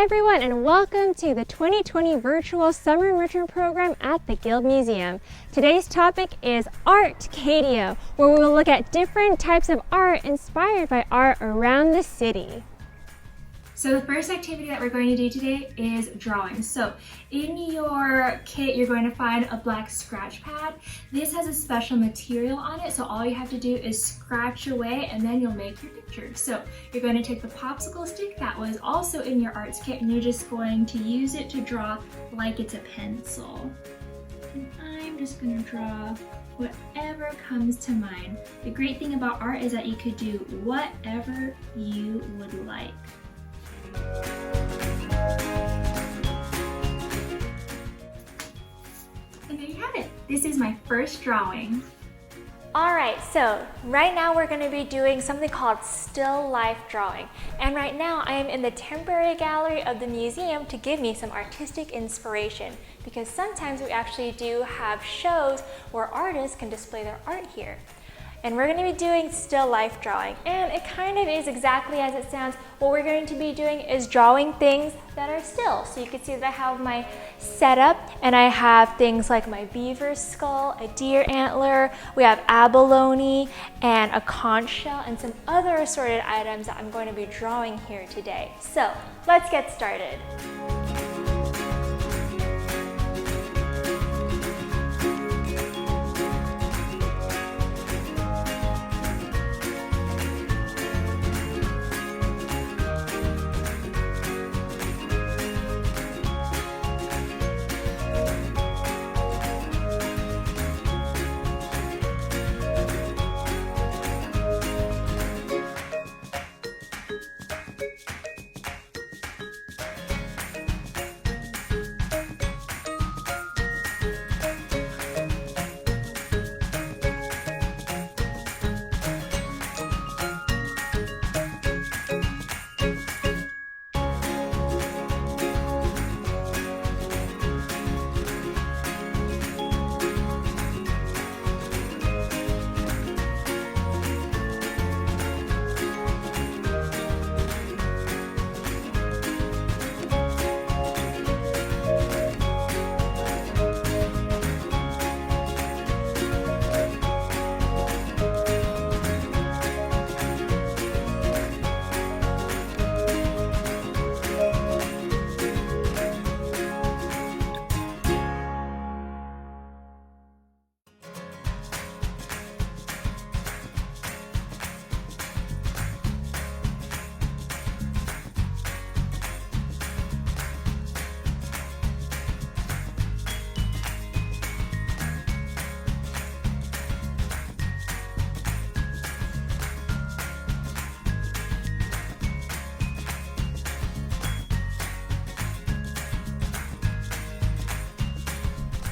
everyone, and welcome to the 2020 Virtual Summer Enrichment Program at the Gilb Museum. Today's topic is ART-Cadia, where we will look at different types of art inspired by art around the city. So the first activity that we're going to do today is drawing. So in your kit, you're going to find a black scratch pad. This has a special material on it, so all you have to do is scratch away and then you'll make your picture. So you're going to take the popsicle stick that was also in your arts kit and you're just going to use it to draw like it's a pencil. And I'm just going to draw whatever comes to mind. The great thing about art is that you could do whatever you would like. And there you have it. This is my first drawing. Alright, so right now we're going to be doing something called still life drawing. And right now I am in the temporary gallery of the museum to give me some artistic inspiration, because sometimes we actually do have shows where artists can display their art here. And we're going to be doing still life drawing, and it kind of is exactly as it sounds. What we're going to be doing is drawing things that are still. So you can see that I have my setup, and I have things like my beaver skull, a deer antler, we have abalone, and a conch shell, and some other assorted items that I'm going to be drawing here today. So let's get started.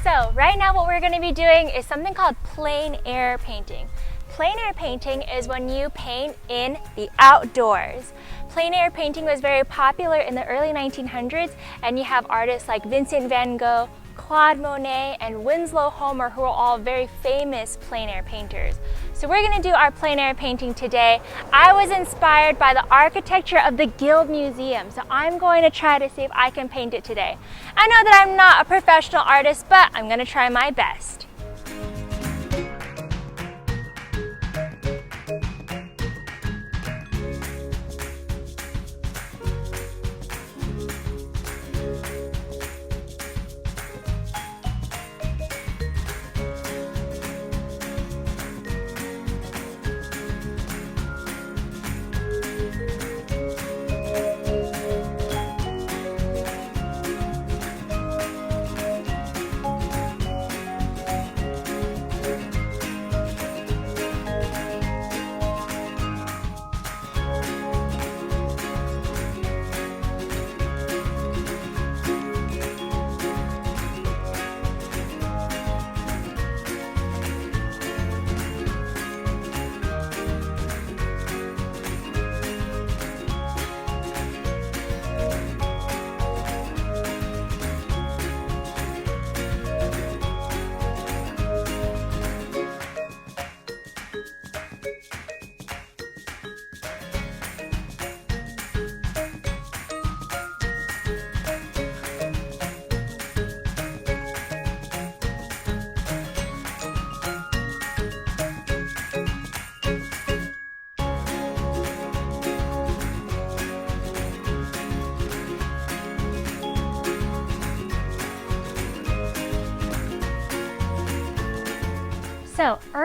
So right now what we're going to be doing is something called plein air painting. Plein air painting is when you paint in the outdoors. Plein air painting was very popular in the early 1900s, and you have artists like Vincent van Gogh, Claude Monet, and Winslow Homer, who are all very famous plein air painters. So we're going to do our plein air painting today. I was inspired by the architecture of the Gilb Museum, so I'm going to try to see if I can paint it today. I know that I'm not a professional artist, but I'm going to try my best.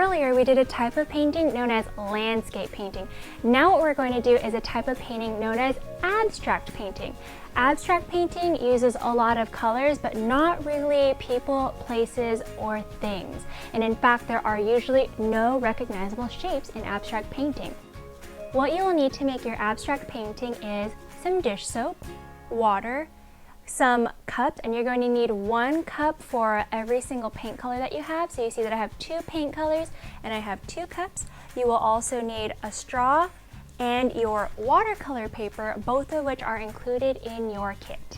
earlier we did a type of painting known as landscape painting. Now what we're going to do is a type of painting known as abstract painting. Abstract painting uses a lot of colors, but not really people, places, or things. And in fact, there are usually no recognizable shapes in abstract painting. What you will need to make your abstract painting is some dish soap, water, some cups, and you're going to need 1 cup for every single paint color that you have. So you see that I have 2 paint colors and I have 2 cups. You will also need a straw and your watercolor paper, both of which are included in your kit.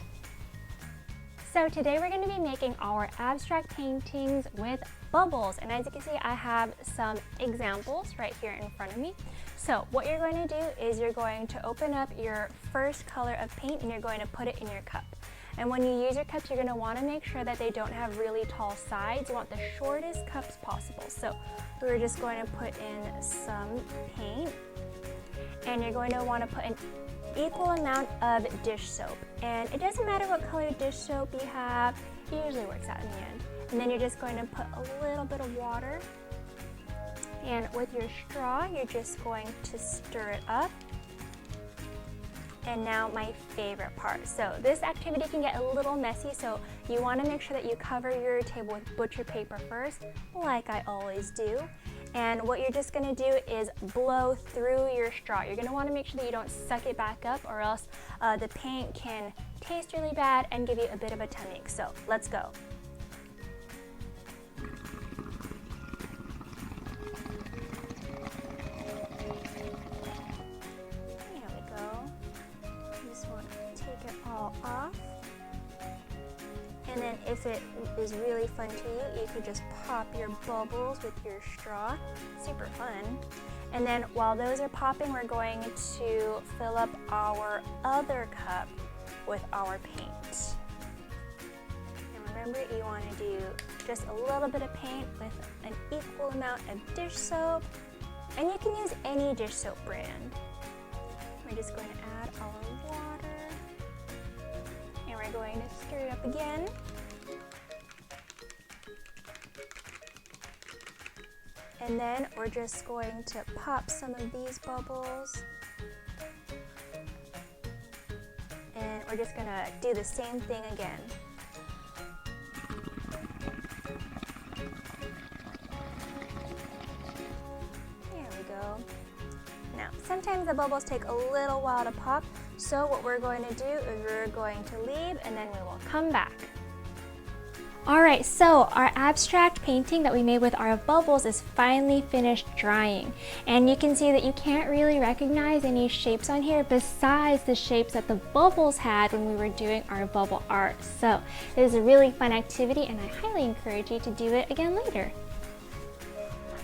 So today we're going to be making our abstract paintings with bubbles, and as you can see I have some examples right here in front of me. So what you're going to do is you're going to open up your first color of paint and you're going to put it in your cup. And when you use your cups, you're going to want to make sure that they don't have really tall sides. You want the shortest cups possible. So we're just going to put in some paint, and you're going to want to put an equal amount of dish soap. And it doesn't matter what color dish soap you have, it usually works out in the end. And then you're just going to put a little bit of water, and with your straw you're just going to stir it up. And now my favorite part. So this activity can get a little messy, so you want to make sure that you cover your table with butcher paper first, like I always do. And what you're just going to do is blow through your straw. You're going to want to make sure that you don't suck it back up, or else the paint can taste really bad and give you a bit of a tummy ache. So let's go. Off. And then if it is really fun to you, you could just pop your bubbles with your straw. Super fun. And then while those are popping, we're going to fill up our other cup with our paint. And remember, you want to do just a little bit of paint with an equal amount of dish soap. And you can use any dish soap brand. We're just going to add our water. And we're going to stir it up again. And then we're just going to pop some of these bubbles. And we're just going to do the same thing again. There we go. Now, sometimes the bubbles take a little while to pop, so what we're going to do is we're going to leave and then we will come back. Alright, so our abstract painting that we made with our bubbles is finally finished drying. And you can see that you can't really recognize any shapes on here besides the shapes that the bubbles had when we were doing our bubble art. So it is a really fun activity and I highly encourage you to do it again later.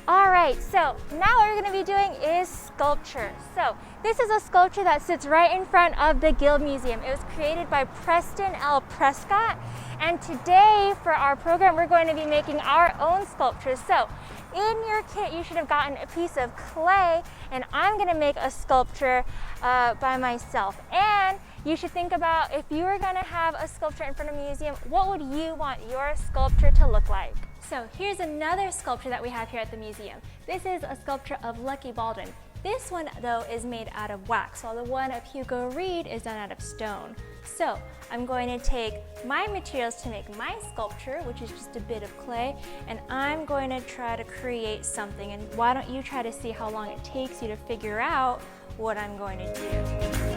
Alright, so now what we're going to be doing is sculpture. So this is a sculpture that sits right in front of the Gilb Museum. It was created by Preston L. Prescott, and today for our program we're going to be making our own sculptures. So in your kit you should have gotten a piece of clay, and I'm going to make a sculpture by myself. And you should think about, if you were going to have a sculpture in front of a museum, what would you want your sculpture to look like? So here's another sculpture that we have here at the museum. This is a sculpture of Lucky Baldwin. This one though is made out of wax, while the one of Hugo Reed is done out of stone. So I'm going to take my materials to make my sculpture, which is just a bit of clay, and I'm going to try to create something. And why don't you try to see how long it takes you to figure out what I'm going to do.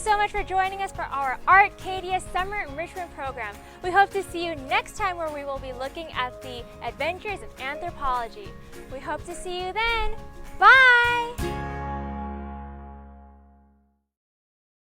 so much for joining us for our ART-Cadia Summer Enrichment Program. We hope to see you next time where we will be looking at the adventures of anthropology. We hope to see you then. Bye!